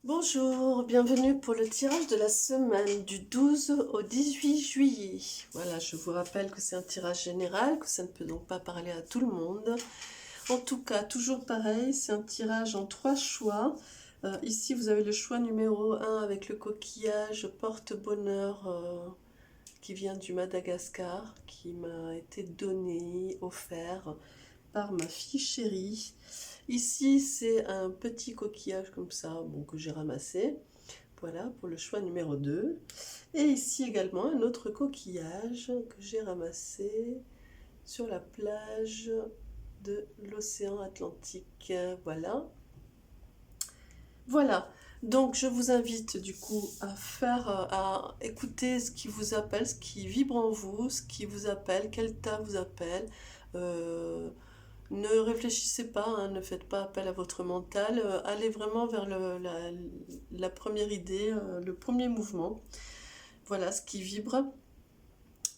Bonjour, bienvenue pour le tirage de la semaine du 12 au 18 juillet. Voilà, je vous rappelle que c'est un tirage général, que ça ne peut donc pas parler à tout le monde. En tout cas, toujours pareil, c'est un tirage en 3 choix. Ici, vous avez le choix numéro 1 avec le coquillage porte-bonheur qui vient du Madagascar, qui m'a été donné, offert par ma fille chérie. Ici, c'est un petit coquillage comme ça, bon, que j'ai ramassé. Voilà pour le choix numéro 2. Et ici également un autre coquillage que j'ai ramassé sur la plage de l'océan Atlantique. Voilà. Voilà. Donc je vous invite du coup à écouter ce qui vous appelle, ce qui vibre en vous, ce qui vous appelle, quel tas vous appelle. Euh, Ne réfléchissez pas, hein, ne faites pas appel à votre mental. Allez vraiment vers la première idée, le premier mouvement. Voilà ce qui vibre.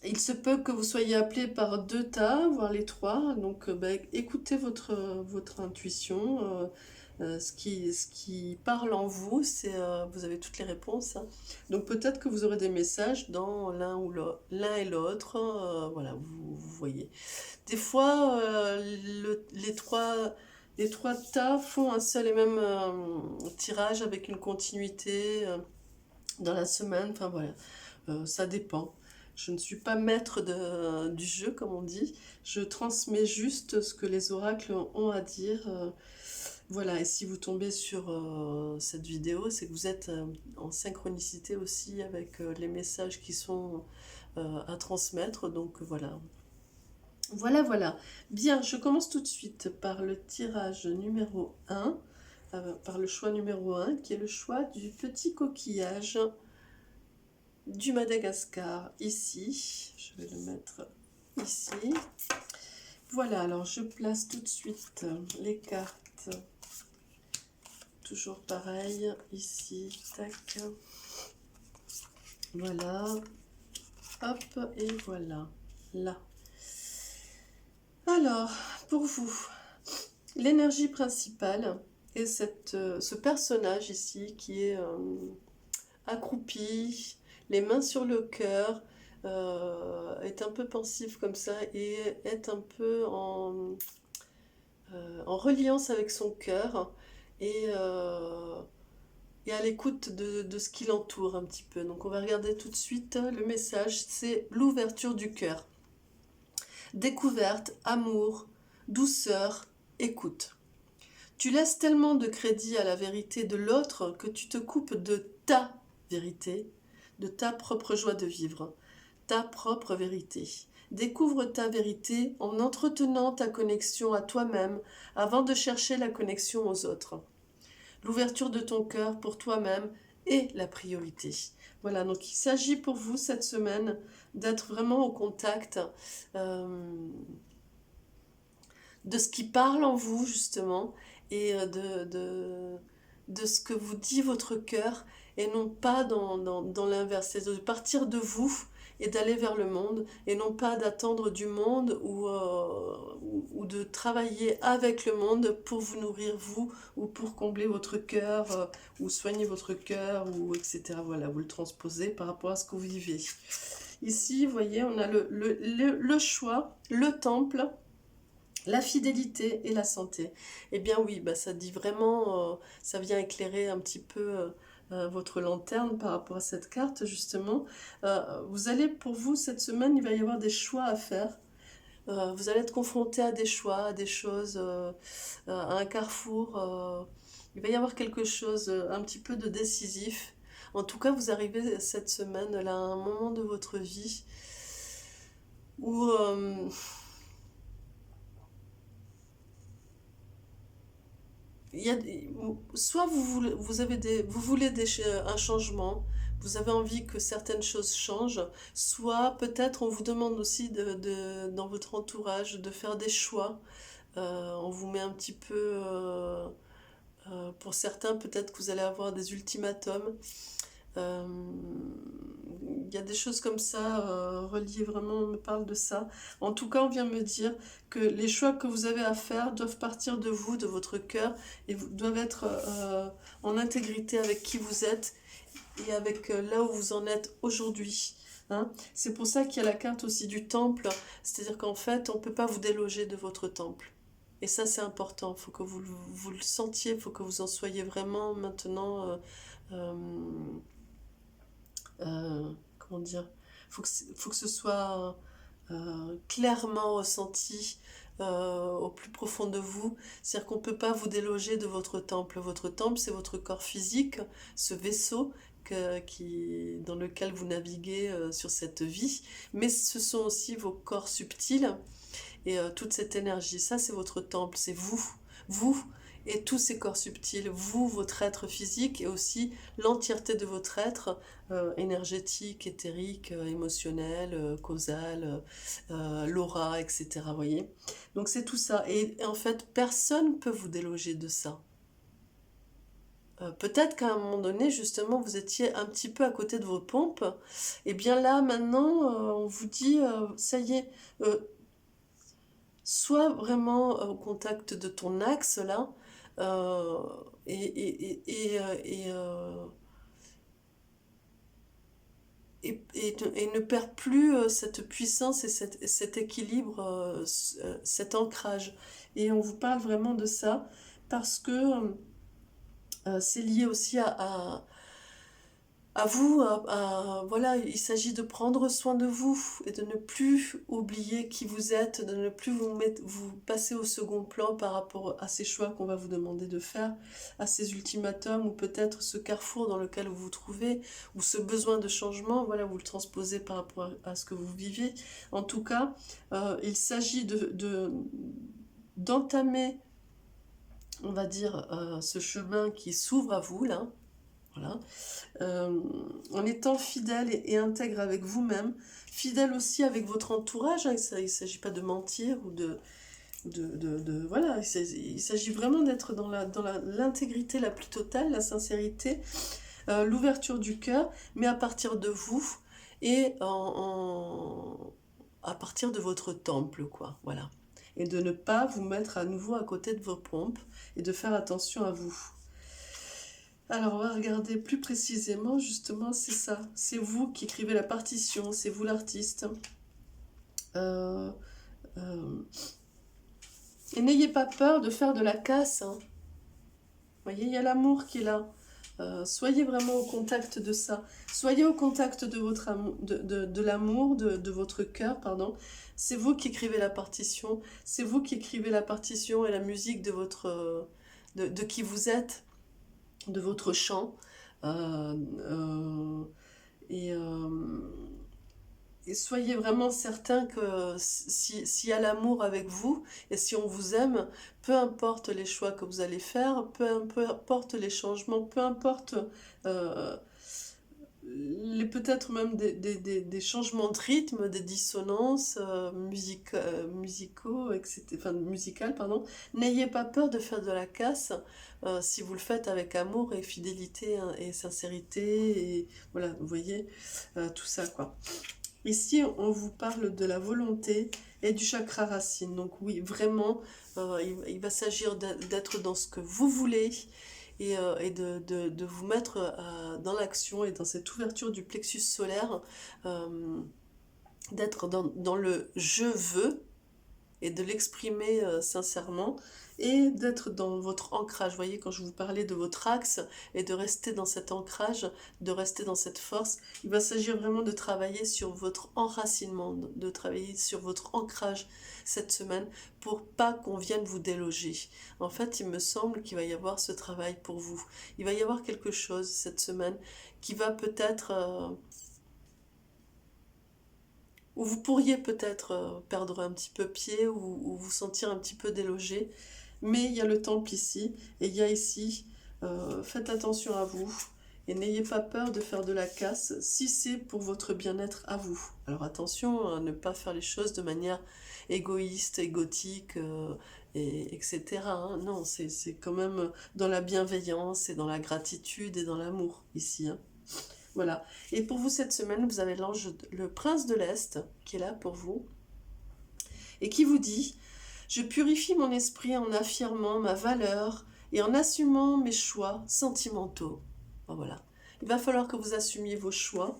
Il se peut que vous soyez appelé par 2 tas, voire les 3. Donc écoutez votre intuition. Ce qui parle en vous, vous avez toutes les réponses, hein. Donc peut-être que vous aurez des messages dans l'un et l'autre. Voilà, vous voyez. Des fois, les trois tas font un seul et même tirage avec une continuité dans la semaine. Enfin voilà, ça dépend. Je ne suis pas maître du jeu, comme on dit. Je transmets juste ce que les oracles ont à dire. Voilà, et si vous tombez sur cette vidéo, c'est que vous êtes en synchronicité aussi avec les messages qui sont à transmettre. Donc voilà. Voilà, voilà. Bien, je commence tout de suite par le tirage numéro 1, par le choix numéro 1, qui est le choix du petit coquillage du Madagascar. Ici, je vais le mettre ici. Voilà, alors je place tout de suite les cartes. Toujours pareil, ici, tac. Voilà, hop, et voilà, là. Alors, pour vous, l'énergie principale est ce personnage ici qui est accroupi, les mains sur le cœur, est un peu pensif comme ça et est un peu en reliance avec son cœur et, euh, et à l'écoute de ce qui l'entoure un petit peu. Donc on va regarder tout de suite le message, c'est l'ouverture du cœur. Découverte, amour, douceur, écoute. Tu laisses tellement de crédit à la vérité de l'autre que tu te coupes de ta vérité, de ta propre joie de vivre, ta propre vérité. Découvre ta vérité en entretenant ta connexion à toi-même avant de chercher la connexion aux autres. L'ouverture de ton cœur pour toi-même est la priorité. Voilà, donc il s'agit pour vous cette semaine d'être vraiment au contact de ce qui parle en vous justement et de ce que vous dit votre cœur et non pas dans l'inverse. C'est de partir de vous et d'aller vers le monde et non pas d'attendre du monde ou de travailler avec le monde pour vous nourrir vous ou pour combler votre cœur ou soigner votre cœur ou etc. Voilà, vous le transposez par rapport à ce que vous vivez. Ici, vous voyez, on a le choix, le temple, la fidélité et la santé. Eh bien oui, bah ça dit vraiment, ça vient éclairer un petit peu votre lanterne par rapport à cette carte justement. Vous allez, pour vous, cette semaine, il va y avoir des choix à faire. Vous allez être confronté à des choix, à des choses, à un carrefour. Il va y avoir quelque chose un petit peu de décisif. En tout cas, vous arrivez cette semaine là à un moment de votre vie où il y a, soit vous voulez un changement, vous avez envie que certaines choses changent, soit peut-être on vous demande aussi dans votre entourage de faire des choix. On vous met un petit peu, pour certains peut-être que vous allez avoir des ultimatums. Il y a des choses comme ça, reliées vraiment, on me parle de ça. En tout cas, on vient me dire que les choix que vous avez à faire doivent partir de vous, de votre cœur, et vous doivent être en intégrité avec qui vous êtes et avec là où vous en êtes aujourd'hui. Hein. C'est pour ça qu'il y a la carte aussi du temple, c'est-à-dire qu'en fait, on ne peut pas vous déloger de votre temple. Et ça, c'est important, il faut que vous le sentiez, il faut que vous en soyez vraiment maintenant, euh, comment dire, faut que ce soit clairement ressenti au plus profond de vous. C'est-à-dire qu'on ne peut pas vous déloger de votre temple. Votre temple, c'est votre corps physique, ce vaisseau dans lequel vous naviguez sur cette vie, mais ce sont aussi vos corps subtils et toute cette énergie. Ça, c'est votre temple, c'est vous. Vous et tous ces corps subtils, vous, votre être physique et aussi l'entièreté de votre être énergétique, éthérique, émotionnel, causal, l'aura, etc. Voyez. Donc c'est tout ça. Et en fait, personne ne peut vous déloger de ça. Peut-être qu'à un moment donné, justement, vous étiez un petit peu à côté de vos pompes. Et bien là, maintenant, on vous dit, ça y est, sois vraiment au contact de ton axe là, euh, et, et, et, et, et, euh, et ne perds plus cette puissance et cet équilibre, cet ancrage. Et on vous parle vraiment de ça parce que c'est lié aussi à vous, voilà, il s'agit de prendre soin de vous et de ne plus oublier qui vous êtes, de ne plus vous passer au second plan par rapport à ces choix qu'on va vous demander de faire, à ces ultimatums ou peut-être ce carrefour dans lequel vous vous trouvez ou ce besoin de changement, voilà, vous le transposez par rapport à ce que vous vivez. En tout cas, il s'agit d'entamer, on va dire, ce chemin qui s'ouvre à vous là. Voilà. En étant fidèle et intègre avec vous-même, fidèle aussi avec votre entourage, hein, il ne s'agit pas de mentir ou voilà, il s'agit vraiment d'être dans l'intégrité la plus totale, la sincérité, l'ouverture du cœur, mais à partir de vous et à partir de votre temple, quoi, voilà. Et de ne pas vous mettre à nouveau à côté de vos pompes et de faire attention à vous. Alors, on va regarder plus précisément, justement, c'est ça. C'est vous qui écrivez la partition, c'est vous l'artiste. Euh, euh, et n'ayez pas peur de faire de la casse. Hein. Vous voyez, il y a l'amour qui est là. Soyez vraiment au contact de ça. Soyez au contact de votre amour, de l'amour, de votre cœur, pardon. C'est vous qui écrivez la partition. C'est vous qui écrivez la partition et la musique de votre, de qui vous êtes, de votre chant. Euh, euh, et, euh, et soyez vraiment certains que s'il y a l'amour avec vous et si on vous aime, peu importe les choix que vous allez faire, peu importe les changements, peu importe euh, peut-être même des changements de rythme, des dissonances musicaux, etc., enfin, musicales, pardon, n'ayez pas peur de faire de la casse si vous le faites avec amour et fidélité hein, et sincérité, et voilà, vous voyez, tout ça, quoi. Ici, on vous parle de la volonté et du chakra racine. Donc oui, vraiment, il va s'agir d'être dans ce que vous voulez et de vous mettre dans l'action et dans cette ouverture du plexus solaire, d'être dans le je veux et de l'exprimer sincèrement et d'être dans votre ancrage. Vous voyez, quand je vous parlais de votre axe et de rester dans cet ancrage, de rester dans cette force, il va s'agir vraiment de travailler sur votre enracinement, de travailler sur votre ancrage cette semaine pour pas qu'on vienne vous déloger. En fait, il me semble qu'il va y avoir ce travail pour vous. Il va y avoir quelque chose cette semaine qui va peut-être où vous pourriez peut-être perdre un petit peu pied ou vous sentir un petit peu délogé. Mais il y a le temple ici, et il y a ici, faites attention à vous, et n'ayez pas peur de faire de la casse si c'est pour votre bien-être à vous. Alors attention à ne pas faire les choses de manière égoïste, égotique, etc. Hein. Non, c'est quand même dans la bienveillance et dans la gratitude et dans l'amour ici. Hein. Voilà. Et pour vous, cette semaine, vous avez l'ange, le prince de l'Est, qui est là pour vous, et qui vous dit, je purifie mon esprit en affirmant ma valeur et en assumant mes choix sentimentaux. Ben voilà. Il va falloir que vous assumiez vos choix.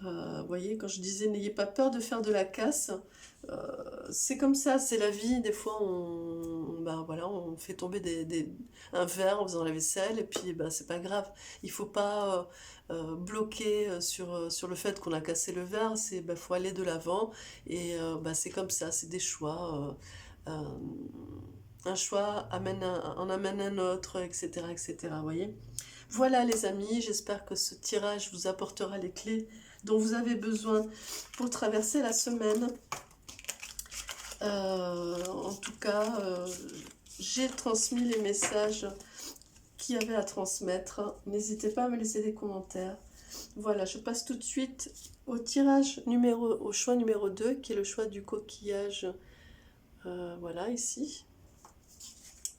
Vous voyez, quand je disais n'ayez pas peur de faire de la casse, c'est comme ça, c'est la vie. Des fois, ben voilà, on fait tomber un verre en faisant la vaisselle, et puis ben, c'est pas grave. Il faut pas bloquer sur le fait qu'on a cassé le verre. C'est ben, faut aller de l'avant, et ben, c'est comme ça, c'est des choix. Un choix en amène un autre, etc., etc. Vous voyez? Voilà les amis, j'espère que ce tirage vous apportera les clés dont vous avez besoin pour traverser la semaine. En tout cas, j'ai transmis les messages qu'il y avait à transmettre. N'hésitez pas à me laisser des commentaires. Voilà, je passe tout de suite au au choix numéro 2, qui est le choix du coquillage. Voilà, ici.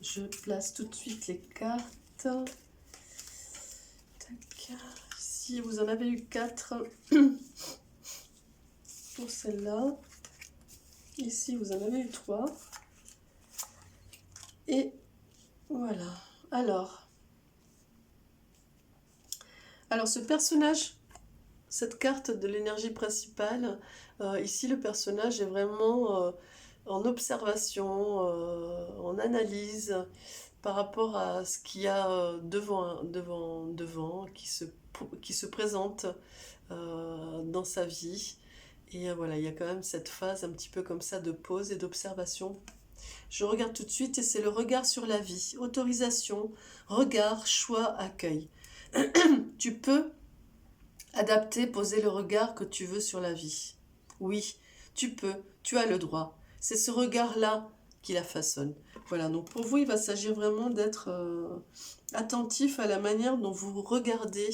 Je place tout de suite les cartes. Tac. Ici, vous en avez eu 4 pour celle-là. Ici, vous en avez eu 3. Et voilà. Alors, ce personnage, cette carte de l'énergie principale, ici, le personnage est vraiment en observation, en analyse par rapport à ce qu'il y a devant, qui se présente dans sa vie. Et voilà, il y a quand même cette phase un petit peu comme ça de pause et d'observation. Je regarde tout de suite et c'est le regard sur la vie. Autorisation, regard, choix, accueil. Tu peux adapter, poser le regard que tu veux sur la vie. Oui, tu peux, tu as le droit. C'est ce regard-là qui la façonne. Voilà, donc pour vous, il va s'agir vraiment d'être attentif à la manière dont vous regardez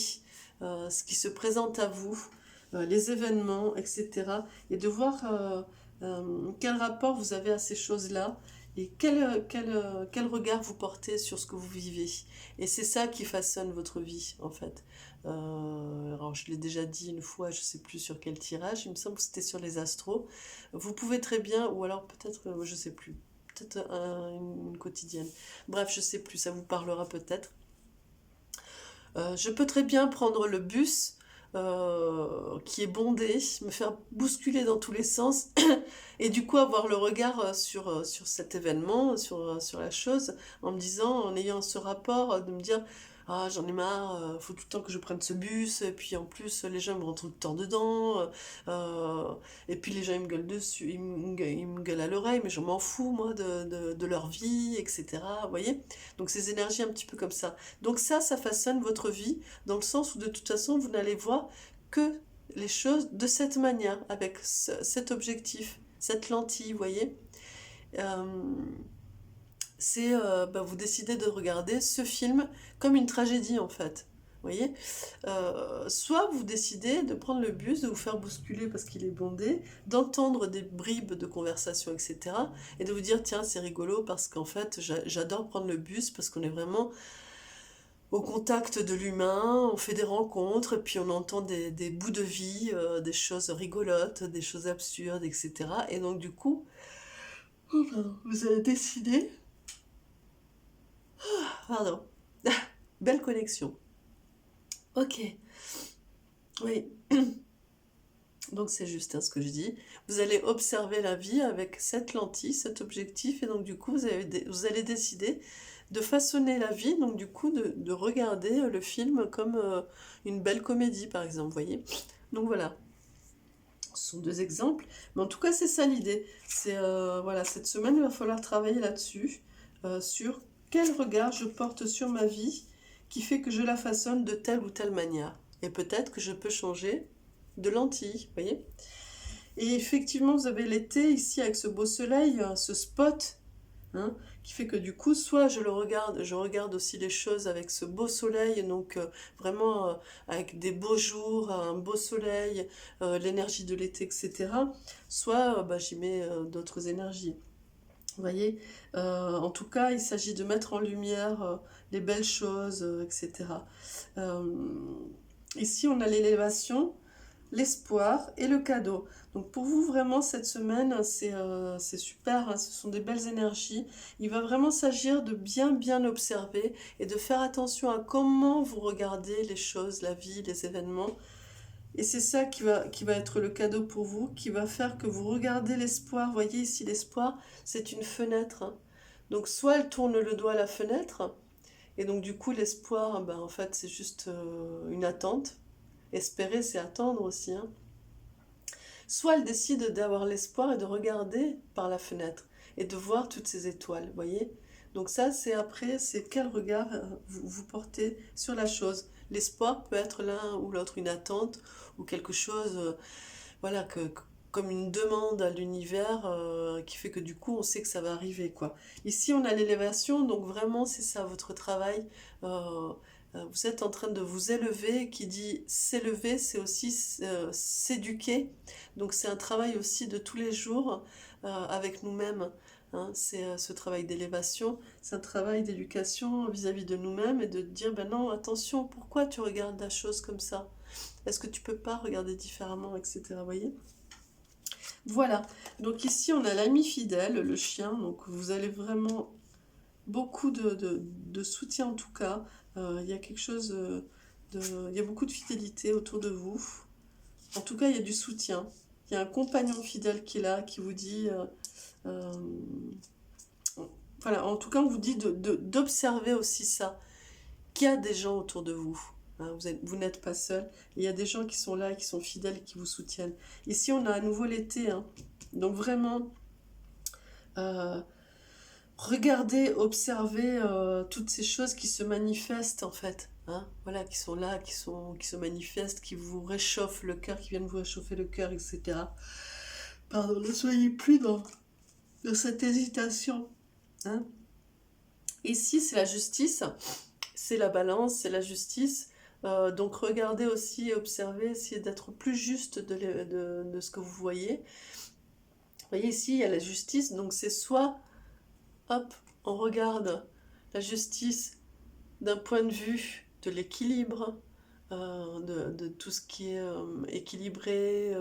ce qui se présente à vous, les événements, etc. Et de voir quel rapport vous avez à ces choses-là et quel regard vous portez sur ce que vous vivez. Et c'est ça qui façonne votre vie, en fait. Alors, je l'ai déjà dit une fois, je ne sais plus sur quel tirage, il me semble que c'était sur les astros. Vous pouvez très bien, ou alors peut-être, je ne sais plus, peut-être une quotidienne. Bref, je ne sais plus, ça vous parlera peut-être. Je peux très bien prendre le bus qui est bondé, me faire bousculer dans tous les sens et du coup avoir le regard sur cet événement, sur la chose, en me disant, en ayant ce rapport, de me dire ah j'en ai marre, faut tout le temps que je prenne ce bus, et puis en plus les gens me rentrent tout le temps dedans, et puis les gens ils me gueulent dessus, ils me gueulent à l'oreille, mais je m'en fous moi de leur vie, etc. Vous voyez? Donc ces énergies un petit peu comme ça. Donc ça façonne votre vie, dans le sens où de toute façon, vous n'allez voir que les choses de cette manière, avec cet objectif, cette lentille, vous voyez. Vous décidez de regarder ce film comme une tragédie, en fait. Vous voyez, soit vous décidez de prendre le bus, de vous faire bousculer parce qu'il est bondé, d'entendre des bribes de conversation, etc. Et de vous dire, tiens, c'est rigolo parce qu'en fait, j'adore prendre le bus parce qu'on est vraiment au contact de l'humain, on fait des rencontres, et puis on entend des bouts de vie, des choses rigolotes, des choses absurdes, etc. Et donc du coup, vous avez décidé... Pardon. Belle connexion. Ok. Oui. Donc c'est juste ce que je dis. Vous allez observer la vie avec cette lentille, cet objectif, et donc du coup, vous allez décider de façonner la vie, donc du coup, de regarder le film comme une belle comédie, par exemple, vous voyez. Donc voilà. Ce sont 2 exemples, mais en tout cas, c'est ça l'idée. C'est, voilà, cette semaine, il va falloir travailler là-dessus, sur quel regard je porte sur ma vie, qui fait que je la façonne de telle ou telle manière. Et peut-être que je peux changer de lentille, vous voyez. Et effectivement, vous avez l'été ici avec ce beau soleil, ce spot, hein, qui fait que du coup, soit je regarde aussi les choses avec ce beau soleil, donc vraiment avec des beaux jours, un beau soleil, l'énergie de l'été, etc. Soit j'y mets d'autres énergies. Vous voyez, en tout cas, il s'agit de mettre en lumière les belles choses, etc. Ici, on a l'élévation, l'espoir et le cadeau. Donc pour vous, vraiment, cette semaine, c'est super, hein, ce sont des belles énergies. Il va vraiment s'agir de bien bien observer et de faire attention à comment vous regardez les choses, la vie, les événements. Et c'est ça qui va être le cadeau pour vous, qui va faire que vous regardez l'espoir. Vous voyez ici, l'espoir, c'est une fenêtre, hein. Donc soit elle tourne le doigt à la fenêtre, et donc du coup l'espoir, ben, en fait, c'est juste une attente. Espérer, c'est attendre aussi, hein. Soit elle décide d'avoir l'espoir et de regarder par la fenêtre et de voir toutes ces étoiles, vous voyez? Donc ça, c'est après, c'est quel regard vous portez sur la chose. L'espoir peut être l'un ou l'autre, une attente ou quelque chose, voilà, comme une demande à l'univers qui fait que du coup, on sait que ça va arriver, quoi. Ici, on a l'élévation, donc vraiment, c'est ça votre travail. euh, Vous êtes en train de vous élever. Qui dit s'élever, c'est aussi s'éduquer. Donc c'est un travail aussi de tous les jours avec nous-mêmes, hein. C'est ce travail d'élévation, c'est un travail d'éducation vis-à-vis de nous-mêmes et de dire, ben non, attention, pourquoi tu regardes la chose comme ça? Est-ce que tu peux pas regarder différemment, etc. Vous voyez? Voilà. Donc ici, on a l'ami fidèle, le chien. Donc vous allez vraiment beaucoup de soutien en tout cas. Il y a quelque chose il y a beaucoup de fidélité autour de vous. En tout cas, il y a du soutien. Il y a un compagnon fidèle qui est là, qui vous dit, euh, voilà, en tout cas, on vous dit d'observer aussi ça, qu'il y a des gens autour de vous. Hein, vous n'êtes pas seul. Il y a des gens qui sont là, qui sont fidèles et qui vous soutiennent. Ici, on a à nouveau l'été, hein. Donc vraiment, euh, regardez, observez toutes ces choses qui se manifestent en fait. Hein, voilà, qui sont là, qui se manifestent, qui vous réchauffent le cœur, qui viennent vous réchauffer le cœur, etc. Pardon, ne soyez plus dans cette hésitation. Hein. Ici, c'est la justice, c'est la balance, c'est la justice. Donc regardez aussi, observez, essayez d'être plus juste de ce que vous voyez. Vous voyez ici, il y a la justice, donc c'est soit, hop, on regarde la justice d'un point de vue de l'équilibre, de tout ce qui est équilibré,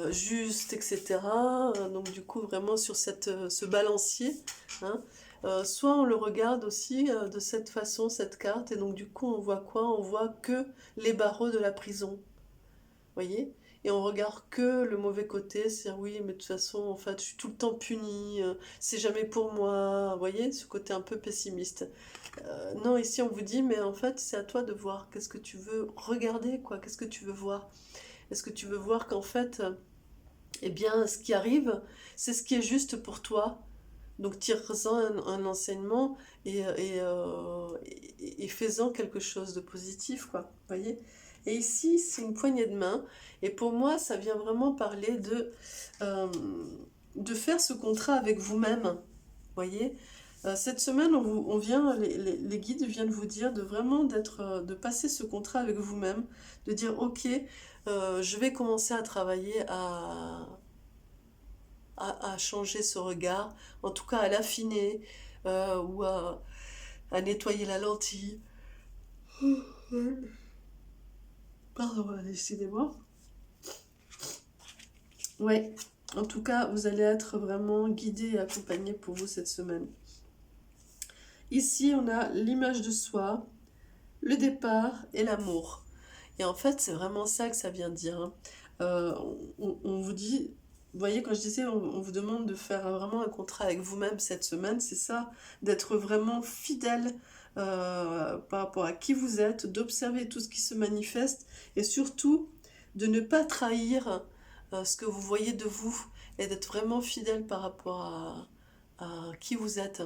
juste, etc. Donc du coup, vraiment sur ce balancier, hein. Soit on le regarde aussi de cette façon, cette carte, et donc du coup, on voit quoi? On voit que les barreaux de la prison, voyez? Et on regarde que le mauvais côté, c'est oui, mais de toute façon, en fait, je suis tout le temps punie, c'est jamais pour moi, vous voyez, ce côté un peu pessimiste. Non, ici on vous dit, mais en fait, c'est à toi de voir, qu'est-ce que tu veux regarder, quoi, qu'est-ce que tu veux voir? Est-ce que tu veux voir qu'en fait, eh bien, ce qui arrive, c'est ce qui est juste pour toi? Donc tire-en un enseignement et fais-en quelque chose de positif, quoi. Voyez? Et ici, c'est une poignée de main. Et pour moi, ça vient vraiment parler euh, de faire ce contrat avec vous-même. Voyez? Cette semaine, les guides viennent vous dire de vraiment de passer ce contrat avec vous-même, de dire, ok, je vais commencer à travailler à changer ce regard, en tout cas à l'affiner ou à nettoyer la lentille. Pardon, décidez-moi. Ouais, en tout cas, vous allez être vraiment guidé et accompagné pour vous cette semaine. Ici, on a l'image de soi, le départ et l'amour. Et en fait, c'est vraiment ça que ça vient dire, hein. On vous dit, vous voyez, quand je disais, on vous demande de faire vraiment un contrat avec vous-même cette semaine, c'est ça, d'être vraiment fidèle par rapport à qui vous êtes, d'observer tout ce qui se manifeste et surtout de ne pas trahir ce que vous voyez de vous et d'être vraiment fidèle par rapport à qui vous êtes.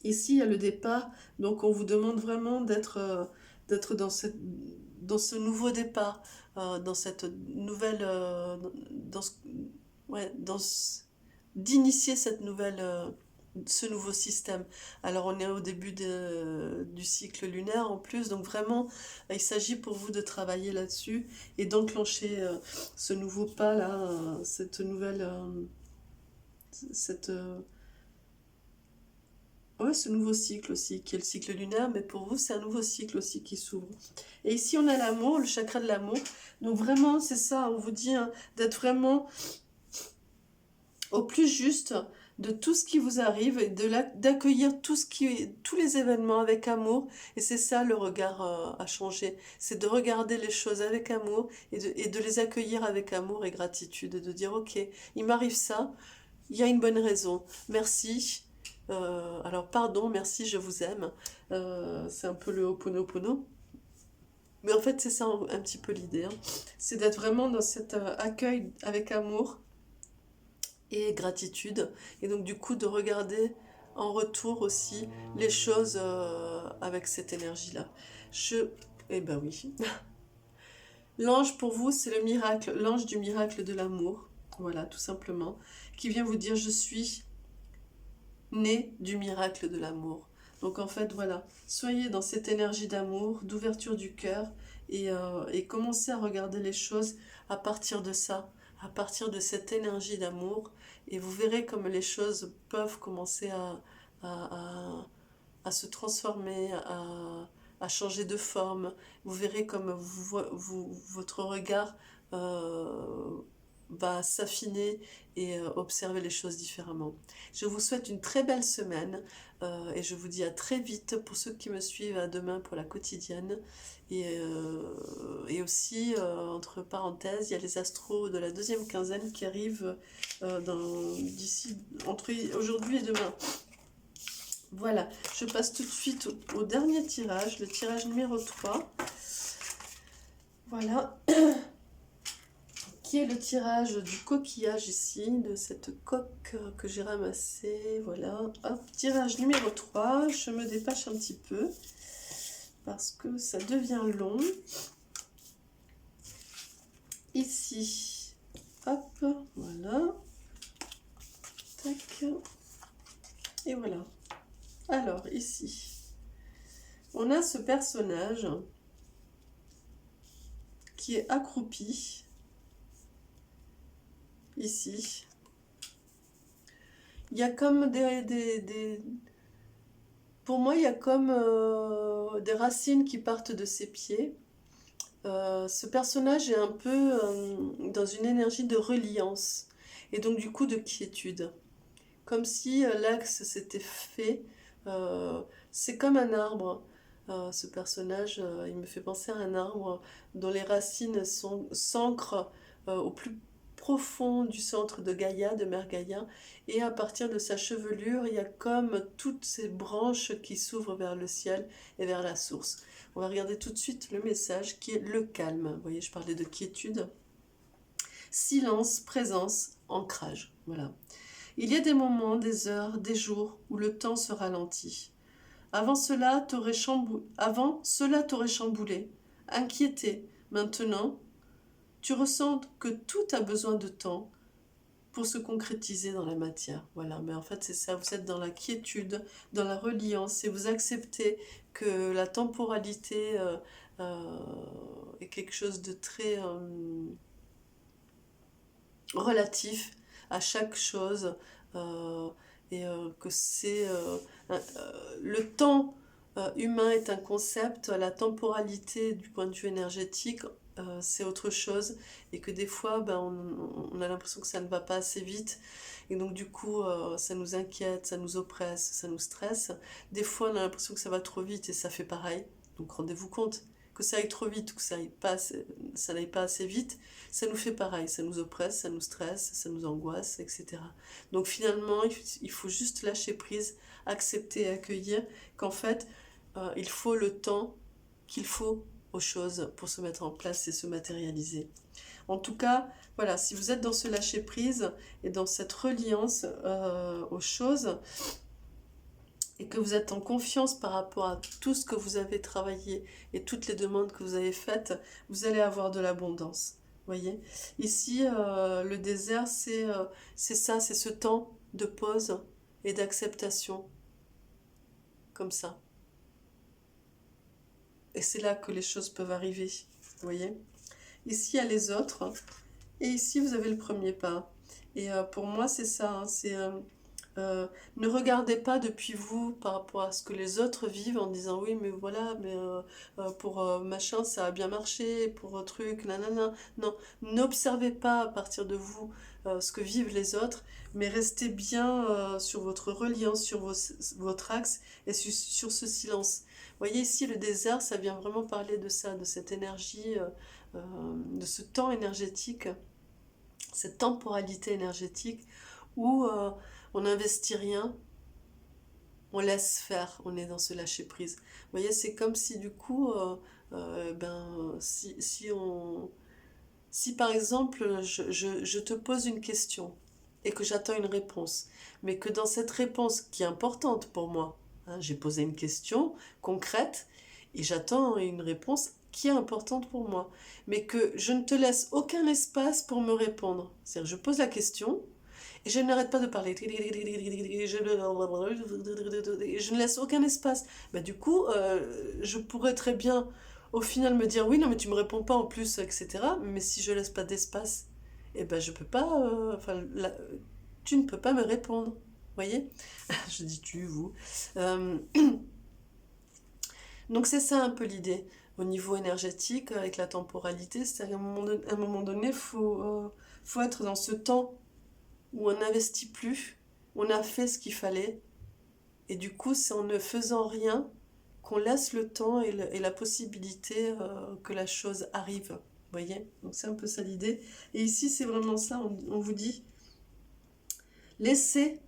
Ici, il y a le départ, donc on vous demande vraiment d'être dans ce nouveau départ, dans cette nouvelle, ouais, d'initier ce nouveau système. Alors on est au début du cycle lunaire en plus, donc vraiment, il s'agit pour vous de travailler là-dessus et d'enclencher ce nouveau pas là, cette nouvelle, cette Ouais, ce nouveau cycle aussi, qui est le cycle lunaire, mais pour vous, c'est un nouveau cycle aussi qui s'ouvre. Et ici, on a l'amour, le chakra de l'amour. Donc vraiment, c'est ça, on vous dit hein, d'être vraiment au plus juste de tout ce qui vous arrive et d'accueillir tous les événements avec amour. Et c'est ça le regard à changer. C'est de regarder les choses avec amour et de les accueillir avec amour et gratitude. Et de dire, ok, il m'arrive ça, il y a une bonne raison. Merci. Alors pardon, merci, je vous aime. C'est un peu le Ho'oponopono. Mais en fait, c'est ça un petit peu l'idée. Hein. C'est d'être vraiment dans cet accueil avec amour et gratitude. Et donc du coup de regarder en retour aussi les choses avec cette énergie-là. Eh ben oui. L'ange pour vous, c'est le miracle, l'ange du miracle de l'amour. Voilà, tout simplement. Qui vient vous dire, je suis né du miracle de l'amour. Donc en fait, voilà, soyez dans cette énergie d'amour, d'ouverture du cœur et commencez à regarder les choses à partir de ça, à partir de cette énergie d'amour. Et vous verrez comme les choses peuvent commencer à, à se transformer, à changer de forme. Vous verrez comme votre regard va s'affiner et observer les choses différemment. Je vous souhaite une très belle semaine et je vous dis à très vite pour ceux qui me suivent à demain pour la quotidienne. Et aussi, entre parenthèses, il y a les astros de la deuxième quinzaine qui arrivent d'ici entre aujourd'hui et demain. Voilà, je passe tout de suite au dernier tirage, le tirage numéro 3. Voilà, qui est le tirage du coquillage ici, de cette coque que j'ai ramassée. Voilà, hop, tirage numéro 3. Je me dépêche un petit peu parce que ça devient long. Ici, hop, voilà. Tac. Et voilà. Alors, ici, on a ce personnage qui est accroupi. Ici. Il y a comme pour moi, il y a comme des racines qui partent de ses pieds. Ce personnage est un peu dans une énergie de reliance et donc du coup de quiétude. Comme si l'axe s'était fait. C'est comme un arbre. Ce personnage, il me fait penser à un arbre dont les racines s'ancrent au plus profond du centre de Gaïa, de Mère Gaïa, et à partir de sa chevelure, il y a comme toutes ces branches qui s'ouvrent vers le ciel et vers la source. On va regarder tout de suite le message qui est le calme. Vous voyez, je parlais de quiétude. Silence, présence, ancrage. Voilà. Il y a des moments, des heures, des jours où le temps se ralentit. Avant cela, t'aurais chamboulé, inquiété. Maintenant, tu ressens que tout a besoin de temps pour se concrétiser dans la matière. Voilà, mais en fait c'est ça, vous êtes dans la quiétude, dans la reliance, et vous acceptez que la temporalité est quelque chose de très relatif à chaque chose, que c'est le temps humain est un concept, la temporalité du point de vue énergétique c'est autre chose, et que des fois ben, on a l'impression que ça ne va pas assez vite et donc du coup ça nous inquiète, ça nous oppresse, ça nous stresse. Des fois on a l'impression que ça va trop vite et ça fait pareil, donc rendez-vous compte que ça aille trop vite ou que ça n'aille pas assez vite, ça nous fait pareil, ça nous oppresse, ça nous stresse, ça nous angoisse, etc. Donc finalement, il faut juste lâcher prise, accepter et accueillir qu'en fait, il faut le temps qu'il faut aux choses pour se mettre en place et se matérialiser. En tout cas, voilà, si vous êtes dans ce lâcher prise et dans cette reliance aux choses, et que vous êtes en confiance par rapport à tout ce que vous avez travaillé et toutes les demandes que vous avez faites, vous allez avoir de l'abondance. Voyez, ici, le désert, c'est ça, c'est ce temps de pause et d'acceptation, comme ça. Et c'est là que les choses peuvent arriver, vous voyez. Ici, il y a les autres, et ici, vous avez le premier pas. Et pour moi, c'est ça, hein, Ne regardez pas depuis vous par rapport à ce que les autres vivent en disant oui mais voilà mais pour machin ça a bien marché pour truc nanana. Non, n'observez pas à partir de vous ce que vivent les autres, mais restez bien sur votre reliance, sur votre axe et sur ce silence. Vous voyez ici le désert, ça vient vraiment parler de ça, de cette énergie, de ce temps énergétique, cette temporalité énergétique où on n'investit rien, on laisse faire, on est dans ce lâcher prise. Vous voyez, c'est comme si du coup, si par exemple je te pose une question et que j'attends une réponse, mais que dans cette réponse qui est importante pour moi, hein, j'ai posé une question concrète et j'attends une réponse qui est importante pour moi, mais que je ne te laisse aucun espace pour me répondre. C'est-à-dire, je pose la question, et je n'arrête pas de parler. Je ne laisse aucun espace. Bah, du coup, je pourrais très bien, au final, me dire oui, non, mais tu me réponds pas en plus, etc. Mais si je laisse pas d'espace, eh ben, je peux pas. Tu ne peux pas me répondre. Vous voyez? Je dis tu, vous. Euh, donc, c'est ça un peu l'idée. Au niveau énergétique, avec la temporalité, c'est-à-dire à un moment donné, faut être dans ce temps où on n'investit plus, on a fait ce qu'il fallait, et du coup c'est en ne faisant rien qu'on laisse le temps et la possibilité que la chose arrive. Vous voyez? Donc c'est un peu ça l'idée. Et ici c'est vraiment ça, on vous dit, laissez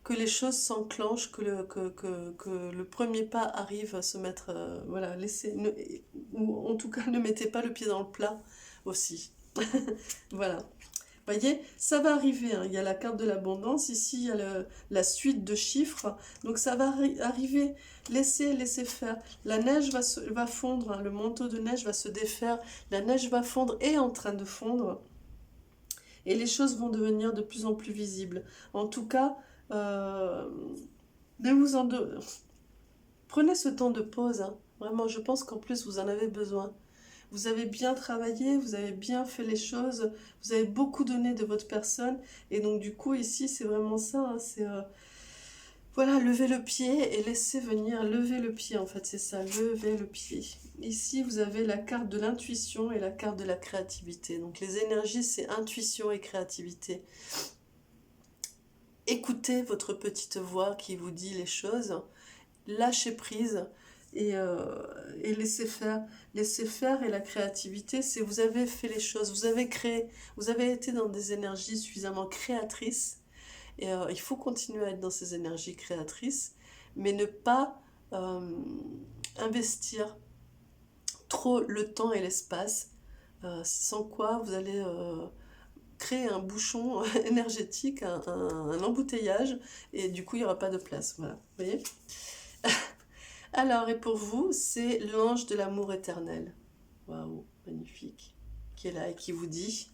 que les choses s'enclenchent, que le premier pas arrive à se mettre, voilà, laissez, ou en tout cas ne mettez pas le pied dans le plat aussi. Voilà. Voyez, ça va arriver, hein. Il y a la carte de l'abondance, ici il y a la suite de chiffres, donc ça va arriver, laissez faire. La neige va fondre, hein. Le manteau de neige va se défaire, la neige va fondre et est en train de fondre, et les choses vont devenir de plus en plus visibles. En tout cas, euh, ne vous en prenez ce temps de pause, hein. Vraiment, je pense qu'en plus vous en avez besoin. Vous avez bien travaillé, vous avez bien fait les choses, vous avez beaucoup donné de votre personne. Et donc du coup, ici, c'est vraiment ça. Hein, c'est voilà, lever le pied et laisser venir. Lever le pied, en fait, c'est ça, lever le pied. Ici, vous avez la carte de l'intuition et la carte de la créativité. Donc les énergies, c'est intuition et créativité. Écoutez votre petite voix qui vous dit les choses. Lâchez prise et laissez faire. Laissez faire et la créativité, c'est vous avez fait les choses, vous avez créé, vous avez été dans des énergies suffisamment créatrices et il faut continuer à être dans ces énergies créatrices, mais ne pas investir trop le temps et l'espace, sans quoi vous allez créer un bouchon énergétique, un embouteillage, et du coup il n'y aura pas de place. Voilà, vous voyez? Alors, et pour vous, c'est l'ange de l'amour éternel. Waouh, magnifique. Qui est là et qui vous dit: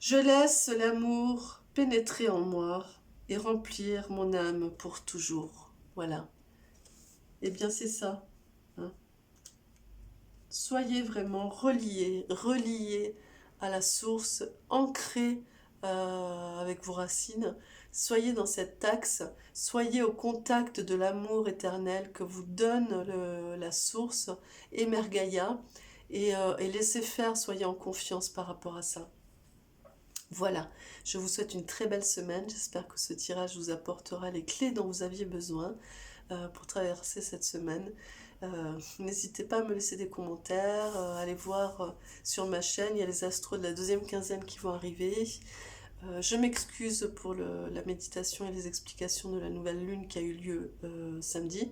je laisse l'amour pénétrer en moi et remplir mon âme pour toujours. Voilà. Eh bien, c'est ça. Hein. Soyez vraiment reliés à la source, ancrés avec vos racines. Soyez dans cet axe, soyez au contact de l'amour éternel que vous donne la source, Emergaïa, et laissez faire, soyez en confiance par rapport à ça. Voilà, je vous souhaite une très belle semaine, j'espère que ce tirage vous apportera les clés dont vous aviez besoin pour traverser cette semaine. N'hésitez pas à me laisser des commentaires, allez voir sur ma chaîne, il y a les astros de la deuxième quinzaine qui vont arriver. Je m'excuse pour la méditation et les explications de la nouvelle lune qui a eu lieu samedi.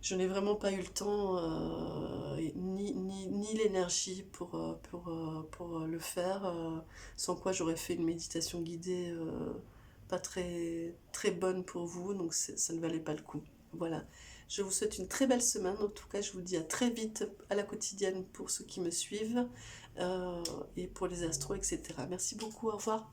Je n'ai vraiment pas eu le temps ni l'énergie pour le faire, sans quoi j'aurais fait une méditation guidée pas très bonne pour vous, donc ça ne valait pas le coup. Voilà, je vous souhaite une très belle semaine, en tout cas je vous dis à très vite à la quotidienne pour ceux qui me suivent, et pour les astros, etc. Merci beaucoup, au revoir.